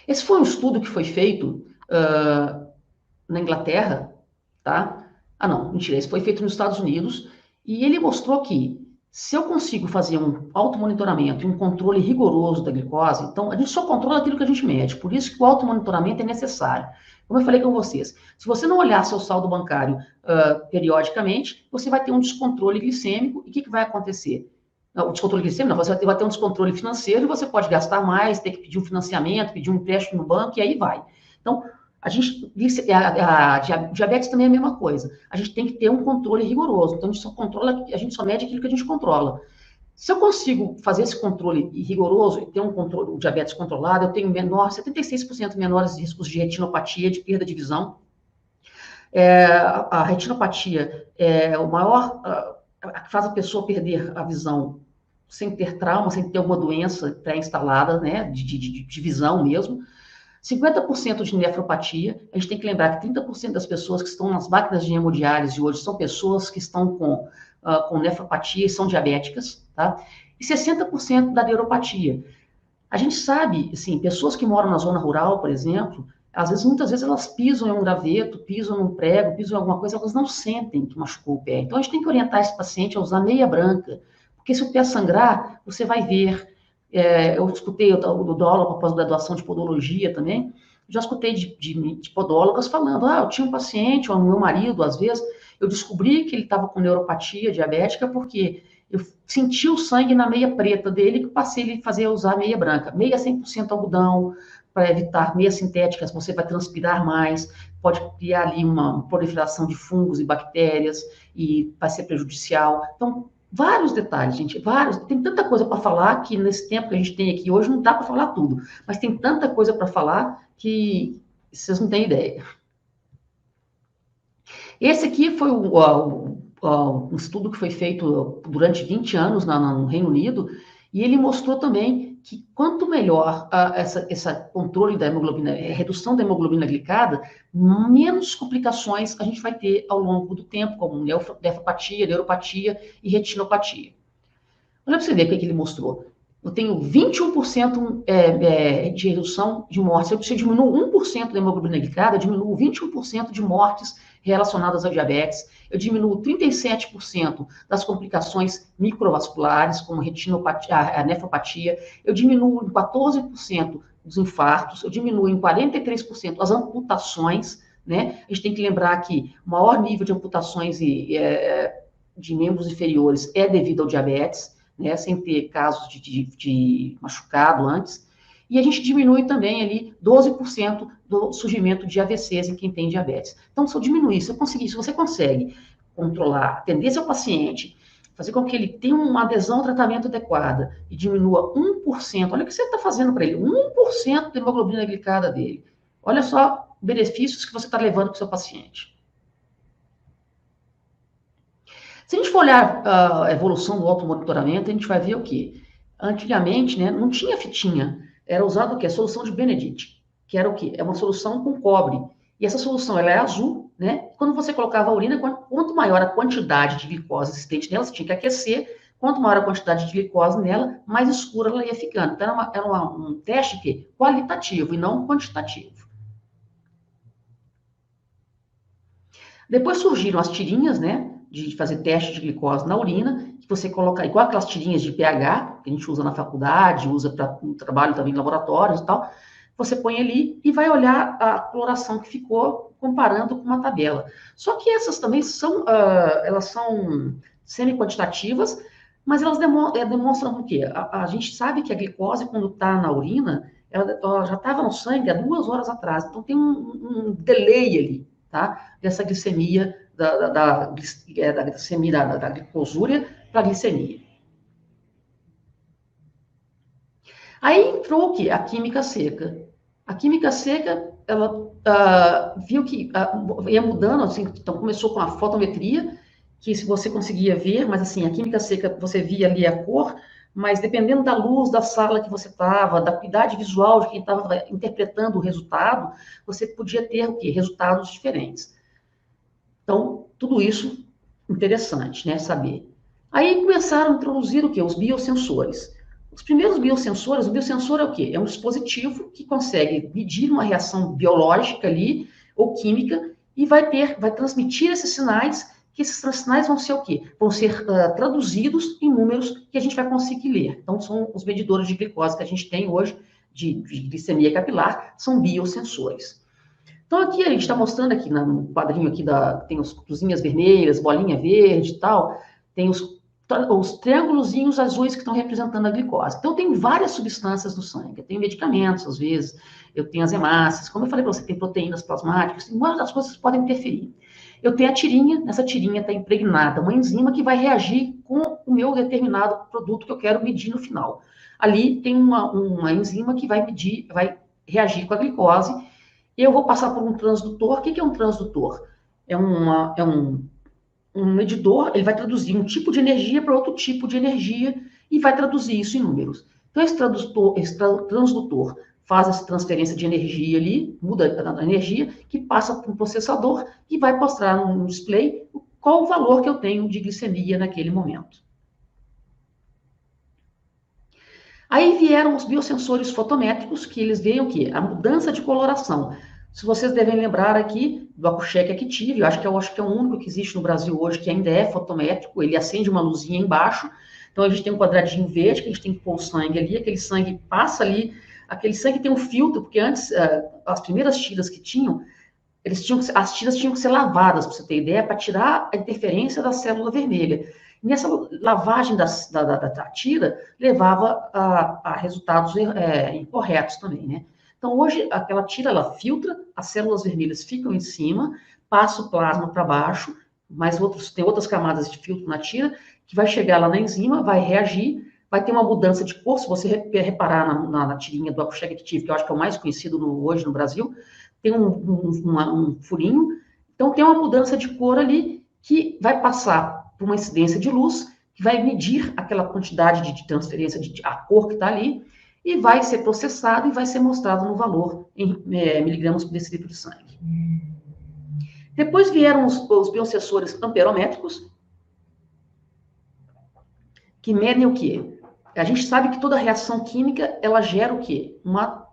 Esse foi um estudo que foi feito na Inglaterra, tá? Ah, não, mentira, esse foi feito nos Estados Unidos, e ele mostrou que se eu consigo fazer um automonitoramento e um controle rigoroso da glicose, então a gente só controla aquilo que a gente mede, por isso que o automonitoramento é necessário. Como eu falei com vocês, se você não olhar seu saldo bancário periodicamente, você vai ter um descontrole glicêmico, e o que vai acontecer? Não, o descontrole glicêmico, não, você vai ter um descontrole financeiro, e você pode gastar mais, ter que pedir um financiamento, pedir um empréstimo no banco, e aí vai. Então, a gente, a diabetes também é a mesma coisa. A gente tem que ter um controle rigoroso. Então, a gente só mede aquilo que a gente controla. Se eu consigo fazer esse controle rigoroso e ter um controle, o diabetes controlado, eu tenho 76% menores riscos de retinopatia, de perda de visão. A retinopatia é o maior, que faz a pessoa perder a visão sem ter trauma, sem ter alguma doença pré-instalada, né, de visão mesmo. 50% de nefropatia, a gente tem que lembrar que 30% das pessoas que estão nas máquinas de hemodiálise hoje são pessoas que estão com nefropatia e são diabéticas, tá? E 60% da neuropatia. A gente sabe, assim, pessoas que moram na zona rural, por exemplo, às vezes, muitas vezes elas pisam em um graveto, pisam num prego, pisam em alguma coisa, elas não sentem que machucou o pé. Então, a gente tem que orientar esse paciente a usar meia branca, porque se o pé sangrar, você vai ver. Eu escutei o podólogo para pós-graduação de podologia também, já escutei de podólogas falando, eu tinha um paciente, ou meu marido, às vezes, eu descobri que ele estava com neuropatia diabética porque eu senti o sangue na meia preta dele, que passei a fazer usar meia branca. Meia 100% algodão, para evitar meias sintéticas, você vai transpirar mais, pode criar ali uma proliferação de fungos e bactérias, e vai ser prejudicial. Então, vários detalhes, gente, vários. Tem tanta coisa para falar que nesse tempo que a gente tem aqui hoje não dá para falar tudo, mas tem tanta coisa para falar que vocês não têm ideia. Esse aqui foi um estudo que foi feito durante 20 anos no Reino Unido, e ele mostrou também que quanto melhor essa controle da hemoglobina, redução da hemoglobina glicada, menos complicações a gente vai ter ao longo do tempo, como nefropatia, neuropatia e retinopatia. Olha para você ver o que ele mostrou. Eu tenho 21% de redução de mortes. Se eu diminuo 1% da hemoglobina glicada, eu diminuo 21% de mortes relacionadas à diabetes. Eu diminuo 37% das complicações microvasculares, como a nefropatia. Eu diminuo em 14% os infartos. Eu diminuo em 43% as amputações. Né? A gente tem que lembrar que o maior nível de amputações de membros inferiores é devido ao diabetes. Né, sem ter casos de machucado antes, e a gente diminui também ali 12% do surgimento de AVCs em quem tem diabetes. Então, se eu diminuir, se você consegue controlar, atender seu paciente, fazer com que ele tenha uma adesão ao tratamento adequada e diminua 1%, olha o que você está fazendo para ele, 1% da hemoglobina glicada dele. Olha só benefícios que você está levando para o seu paciente. Se a gente for olhar a evolução do automonitoramento, a gente vai ver o quê? Antigamente, né, não tinha fitinha. Era usado o quê? A solução de Benedict, que era o quê? É uma solução com cobre. E essa solução, ela é azul, né? Quando você colocava a urina, quanto maior a quantidade de glicose existente nela, você tinha que aquecer. Quanto maior a quantidade de glicose nela, mais escura ela ia ficando. Então, era um teste que, qualitativo e não quantitativo. Depois surgiram as tirinhas, né? De fazer teste de glicose na urina, que você coloca, igual aquelas tirinhas de pH, que a gente usa na faculdade, usa para um trabalho também em laboratórios e tal. Você põe ali e vai olhar a coloração que ficou comparando com uma tabela. Só que essas também elas são semi-quantitativas, mas elas demonstram o quê? A gente sabe que a glicose, quando está na urina, ela já estava no sangue há 2 horas atrás. Então tem um delay ali, tá? Dessa glicemia, da glicemia, da glicosúria para a glicemia. Aí entrou o quê? A química seca. A química seca, ela viu que ia mudando, assim, então começou com a fotometria, que se você conseguia ver, mas assim, a química seca, você via ali a cor, mas dependendo da luz da sala que você estava, da acuidade visual de quem estava interpretando o resultado, você podia ter o quê? Resultados diferentes. Então, tudo isso interessante, né, saber. Aí começaram a introduzir o quê? Os biosensores. Os primeiros biosensores, o biosensor é o quê? É um dispositivo que consegue medir uma reação biológica ali, ou química, e vai transmitir esses sinais, que esses sinais vão ser o quê? Vão ser traduzidos em números que a gente vai conseguir ler. Então, são os medidores de glicose que a gente tem hoje, de glicemia capilar, são biosensores. Então, aqui a gente está mostrando aqui no quadrinho aqui, tem as cruzinhas vermelhas, bolinha verde e tal, tem os triângulozinhos azuis que estão representando a glicose. Então, tem várias substâncias no sangue. Eu tenho medicamentos, às vezes, eu tenho as hemácias. Como eu falei para você, tem proteínas plasmáticas, tem várias das coisas que podem interferir. Eu tenho a tirinha, nessa tirinha está impregnada uma enzima que vai reagir com o meu determinado produto que eu quero medir no final. Ali tem uma enzima que vai reagir com a glicose. Eu vou passar por um transdutor. O que é um transdutor? É um medidor, ele vai traduzir um tipo de energia para outro tipo de energia e vai traduzir isso em números. Então, esse transdutor faz essa transferência de energia ali, muda a energia, que passa para um processador e vai mostrar no display qual o valor que eu tenho de glicemia naquele momento. Aí vieram os biosensores fotométricos, que eles veem o quê? A mudança de coloração. Se vocês devem lembrar aqui do Accu-Chek Active, eu acho que é o único que existe no Brasil hoje que ainda é fotométrico, ele acende uma luzinha embaixo, então a gente tem um quadradinho verde, que a gente tem que pôr o sangue ali, aquele sangue passa ali, aquele sangue tem um filtro, porque antes, as primeiras tiras que tinham, as tiras tinham que ser lavadas, para você ter ideia, para tirar a interferência da célula vermelha. E essa lavagem da tira levava a resultados incorretos também, né? Então, hoje, aquela tira, ela filtra, as células vermelhas ficam em cima, passa o plasma para baixo, mas tem outras camadas de filtro na tira, que vai chegar lá na enzima, vai reagir, vai ter uma mudança de cor. Se você reparar na tirinha do Accu-Chek Active, que eu acho que é o mais conhecido hoje no Brasil, tem um furinho, então tem uma mudança de cor ali, que vai passar por uma incidência de luz, que vai medir aquela quantidade de transferência a cor que está ali, e vai ser processado e vai ser mostrado no valor em miligramas por decilitro de sangue. Depois vieram os biosensores amperométricos, que medem o quê? A gente sabe que toda reação química, ela gera o quê? Uma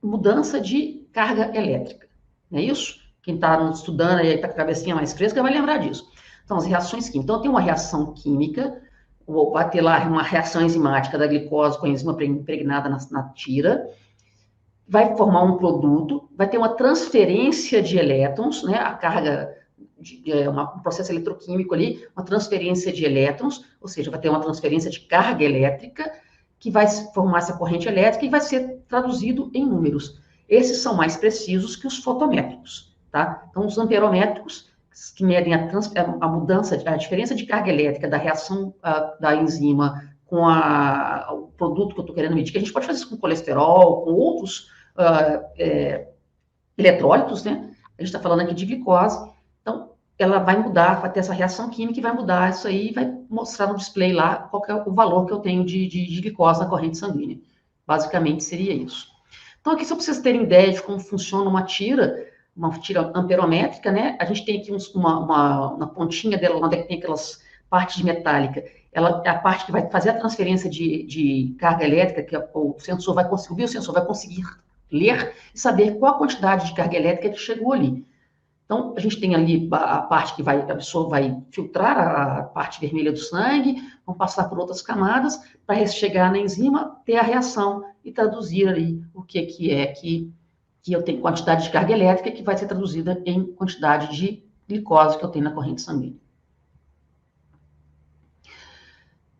mudança de carga elétrica, não é isso? Quem está estudando e está com a cabecinha mais fresca vai lembrar disso. Então, as reações químicas. Então, tem uma reação química, vai ter lá uma reação enzimática da glicose com a enzima impregnada na tira, vai formar um produto, vai ter uma transferência de elétrons, né? A carga, um processo eletroquímico ali, uma transferência de elétrons, ou seja, vai ter uma transferência de carga elétrica, que vai formar essa corrente elétrica e vai ser traduzido em números. Esses são mais precisos que os fotométricos, tá? Então, os amperométricos, que medem a mudança, a diferença de carga elétrica da reação da enzima com o produto que eu estou querendo medir, que a gente pode fazer isso com colesterol, com outros eletrólitos, né? A gente está falando aqui de glicose. Então, ela vai mudar, vai ter essa reação química e vai mudar isso aí e vai mostrar no display lá qual é o valor que eu tenho de glicose na corrente sanguínea. Basicamente, seria isso. Então, aqui, só para vocês terem ideia de como funciona uma tira amperométrica, né? A gente tem aqui uma pontinha dela, onde tem aquelas partes metálicas. Ela é a parte que vai fazer a transferência de carga elétrica, que o biosensor vai conseguir ler e saber qual a quantidade de carga elétrica que chegou ali. Então, a gente tem ali a parte que a pessoa vai filtrar a parte vermelha do sangue, vão passar por outras camadas, para chegar na enzima, ter a reação e traduzir ali o que eu tenho quantidade de carga elétrica, que vai ser traduzida em quantidade de glicose que eu tenho na corrente sanguínea.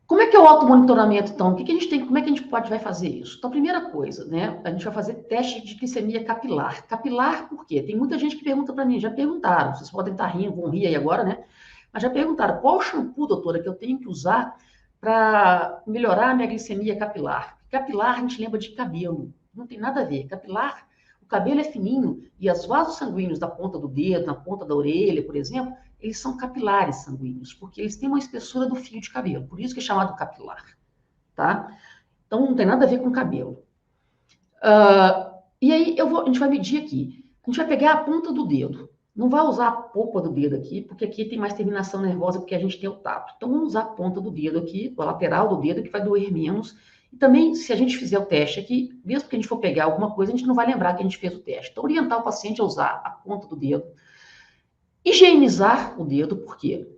Como é que é o automonitoramento, então? Como é que a gente vai fazer isso? Então, a primeira coisa, né? A gente vai fazer teste de glicemia capilar. Capilar, por quê? Tem muita gente que pergunta para mim, já perguntaram, vocês podem estar rindo, vão rir aí agora, né? Mas já perguntaram, qual shampoo, doutora, que eu tenho que usar para melhorar a minha glicemia capilar? Capilar, a gente lembra de cabelo, não tem nada a ver. Capilar, o cabelo é fininho e os vasos sanguíneos da ponta do dedo, na ponta da orelha, por exemplo, eles são capilares sanguíneos, porque eles têm uma espessura do fio de cabelo, por isso que é chamado capilar, tá? Então, não tem nada a ver com cabelo. E aí, a gente vai medir aqui. A gente vai pegar a ponta do dedo. Não vai usar a polpa do dedo aqui, porque aqui tem mais terminação nervosa, porque a gente tem o tato. Então, vamos usar a ponta do dedo aqui, a lateral do dedo, que vai doer menos E também, se a gente fizer o teste aqui, mesmo que a gente for pegar alguma coisa, a gente não vai lembrar que a gente fez o teste. Então, orientar o paciente a usar a ponta do dedo. Higienizar o dedo, por quê?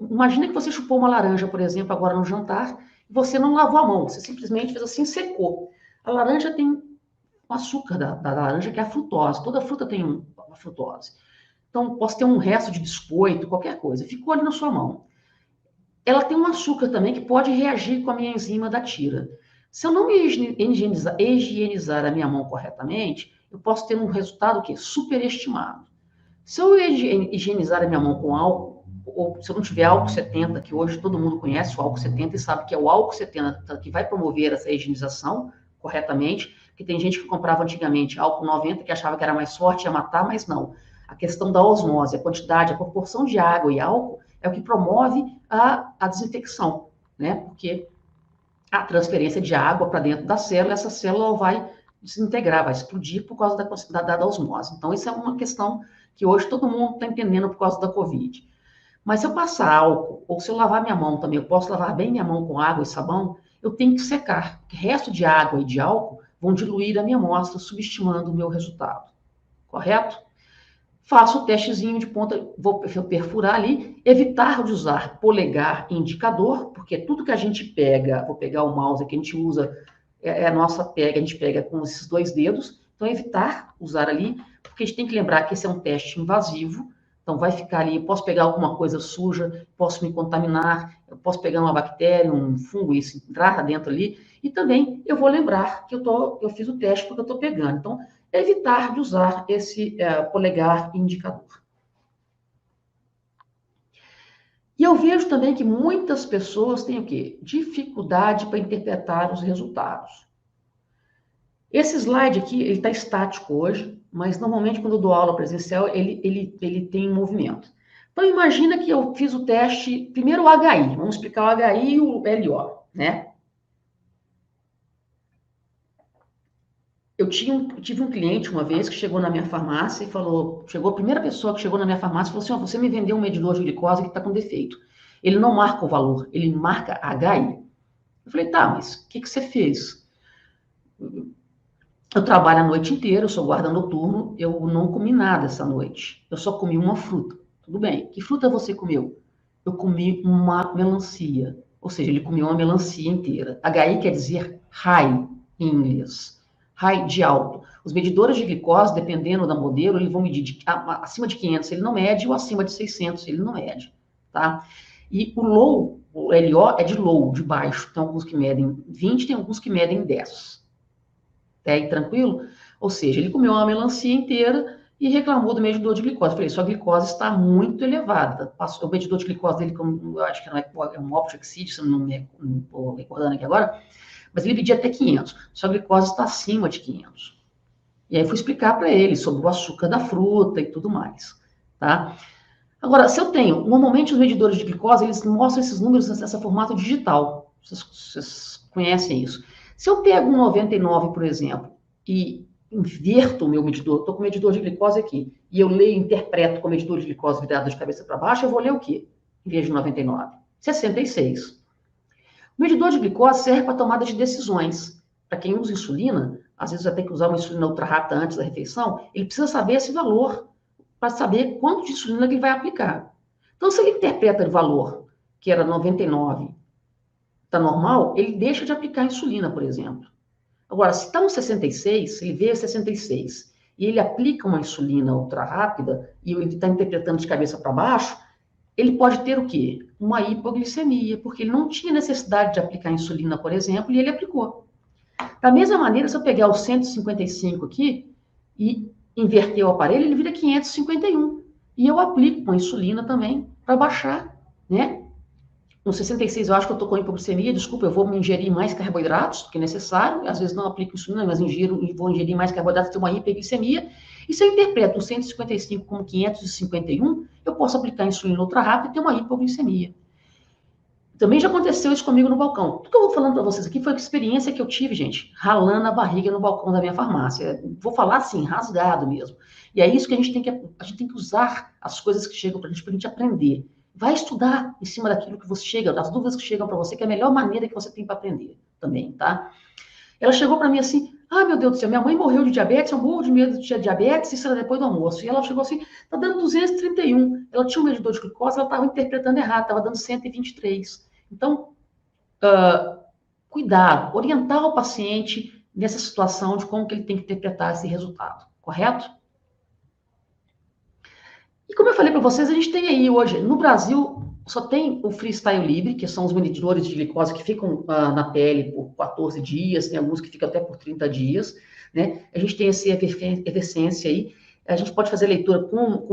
Imagina que você chupou uma laranja, por exemplo, agora no jantar, e você não lavou a mão, você simplesmente fez assim, secou. A laranja tem o açúcar da laranja, que é a frutose. Toda fruta tem uma frutose. Então, posso ter um resto de biscoito, qualquer coisa. Ficou ali na sua mão. Ela tem um açúcar também que pode reagir com a minha enzima da tira. Se eu não higienizar a minha mão corretamente, eu posso ter um resultado que superestimado. Se eu higienizar a minha mão com álcool, ou se eu não tiver álcool 70, que hoje todo mundo conhece o álcool 70 e sabe que é o álcool 70 que vai promover essa higienização corretamente, que tem gente que comprava antigamente álcool 90, que achava que era mais forte, ia matar, mas não. A questão da osmose, a quantidade, a proporção de água e álcool é o que promove a desinfecção, né? Porque a transferência de água para dentro da célula, essa célula vai desintegrar, vai explodir por causa da osmose. Então, isso é uma questão que hoje todo mundo está entendendo por causa da Covid. Mas se eu passar álcool, ou se eu lavar minha mão também, eu posso lavar bem minha mão com água e sabão, eu tenho que secar, porque o resto de água e de álcool vão diluir a minha amostra, subestimando o meu resultado. Correto? Faço o testezinho de ponta, vou perfurar ali, evitar de usar polegar e indicador, porque tudo que a gente pega, vou pegar o mouse que a gente usa, a nossa pega, a gente pega com esses dois dedos, então evitar usar ali, porque a gente tem que lembrar que esse é um teste invasivo, então vai ficar ali, eu posso pegar alguma coisa suja, posso me contaminar, eu posso pegar uma bactéria, um fungo, isso entrar dentro ali, e também eu vou lembrar que eu fiz o teste porque eu estou pegando. Então, evitar de usar esse polegar indicador. E eu vejo também que muitas pessoas têm o quê? Dificuldade para interpretar os resultados. Esse slide aqui, ele está estático hoje, mas normalmente quando eu dou aula presencial, ele tem movimento. Então, imagina que eu fiz o teste, primeiro o HI, vamos explicar o HI e o LO, né? Eu tive um cliente uma vez que chegou na minha farmácia e falou, chegou a primeira pessoa que chegou na minha farmácia e falou assim, oh, você me vendeu um medidor de glicose que está com defeito. Ele não marca o valor, ele marca HI. Eu falei, tá, mas o que você fez? Eu trabalho a noite inteira, eu sou guarda noturno, eu não comi nada essa noite. Eu só comi uma fruta. Tudo bem. Que fruta você comeu? Eu comi uma melancia. Ou seja, ele comeu uma melancia inteira. HI quer dizer high em inglês. High de alto. Os medidores de glicose, dependendo da modelo, eles vão medir acima de 500, ele não mede, ou acima de 600, ele não mede. Tá? E o low, o LO, é de low, de baixo. Tem alguns que medem 20, tem alguns que medem 10. Até aí, tranquilo? Ou seja, ele comeu uma melancia inteira e reclamou do medidor de glicose. Eu falei, sua glicose está muito elevada. O medidor de glicose dele, eu acho que não é um Optrex, se eu não estou recordando aqui agora, mas ele media até 500. Sua glicose está acima de 500. E aí eu fui explicar para ele sobre o açúcar da fruta e tudo mais, tá? Agora, se eu tenho, normalmente os medidores de glicose, eles mostram esses números nessa formato digital. Vocês conhecem isso. Se eu pego um 99, por exemplo, e inverto o meu medidor, estou com o medidor de glicose aqui, e eu leio e interpreto com o medidor de glicose virado de cabeça para baixo, eu vou ler o quê? Em vez de 99? 66. O medidor de glicose serve para tomada de decisões. Para quem usa insulina, às vezes vai ter que usar uma insulina ultra rápida antes da refeição, ele precisa saber esse valor, para saber quanto de insulina que ele vai aplicar. Então, se ele interpreta o valor, que era 99, está normal, ele deixa de aplicar insulina, por exemplo. Agora, se está no 66, ele vê 66, e ele aplica uma insulina ultra rápida, e ele está interpretando de cabeça para baixo, ele pode ter o quê? Uma hipoglicemia, porque ele não tinha necessidade de aplicar insulina, por exemplo, e ele aplicou. Da mesma maneira, se eu pegar o 155 aqui e inverter o aparelho, ele vira 551. E eu aplico uma insulina também para baixar, né? No 66 eu acho que eu estou com hipoglicemia, desculpa, eu vou me ingerir mais carboidratos do que necessário, às vezes não aplico insulina, mas vou ingerir mais carboidratos, tenho uma hiperglicemia, e se eu interpreto o 155 como 551, eu posso aplicar insulina ultra rápida e ter uma hipoglicemia. Também já aconteceu isso comigo no balcão. Tudo que eu vou falando para vocês aqui foi a experiência que eu tive, gente, ralando a barriga no balcão da minha farmácia. Vou falar assim, rasgado mesmo. E é isso que a gente tem que usar as coisas que chegam para a gente aprender. vai estudar em cima daquilo que você chega, das dúvidas que chegam para você, que é a melhor maneira que você tem para aprender também, tá? Ela chegou para mim assim, meu Deus do céu, minha mãe morreu de diabetes, eu morro de medo de diabetes, isso era depois do almoço. E ela chegou assim, tá dando 231. Ela tinha um medidor de glicose, ela estava interpretando errado, estava dando 123. Então, cuidado, orientar o paciente nessa situação de como que ele tem que interpretar esse resultado, correto? E como eu falei para vocês, a gente tem aí hoje, no Brasil, só tem o Freestyle Libre, que são os medidores de glicose que ficam na pele por 14 dias, tem alguns que ficam até por 30 dias, né? A gente tem esse efervescência aí, a gente pode fazer leitura com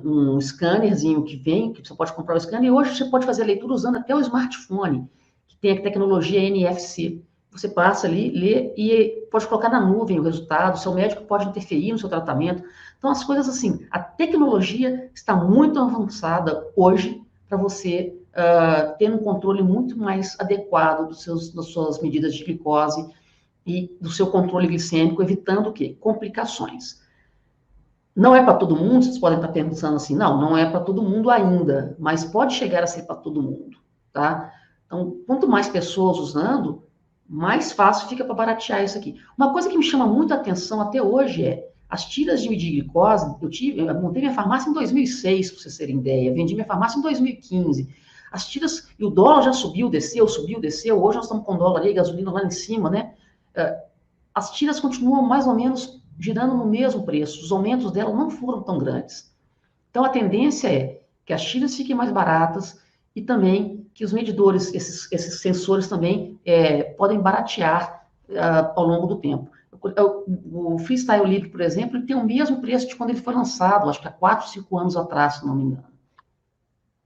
um scannerzinho que vem, que você pode comprar o scanner, e hoje você pode fazer a leitura usando até o smartphone, que tem a tecnologia NFC. Você passa ali, lê e pode colocar na nuvem o resultado, o seu médico pode interferir no seu tratamento. Então, as coisas assim, a tecnologia está muito avançada hoje para você ter um controle muito mais adequado das suas medidas de glicose e do seu controle glicêmico, evitando o quê? Complicações. Não é para todo mundo, vocês podem estar pensando assim, não é para todo mundo ainda, mas pode chegar a ser para todo mundo, tá? Então, quanto mais pessoas usando, mais fácil fica para baratear isso aqui. Uma coisa que me chama muito a atenção até hoje é as tiras de medir glicose. Eu montei minha farmácia em 2006, para vocês terem ideia. Vendi minha farmácia em 2015. As tiras, e o dólar já subiu, desceu, subiu, desceu. Hoje nós estamos com dólar aí, gasolina lá em cima, né? As tiras continuam mais ou menos girando no mesmo preço. Os aumentos dela não foram tão grandes. Então a tendência é que as tiras fiquem mais baratas e também que os medidores, esses sensores também podem baratear ao longo do tempo. O Freestyle Libre, por exemplo, ele tem o mesmo preço de quando ele foi lançado, acho que há 4, 5 anos atrás, se não me engano.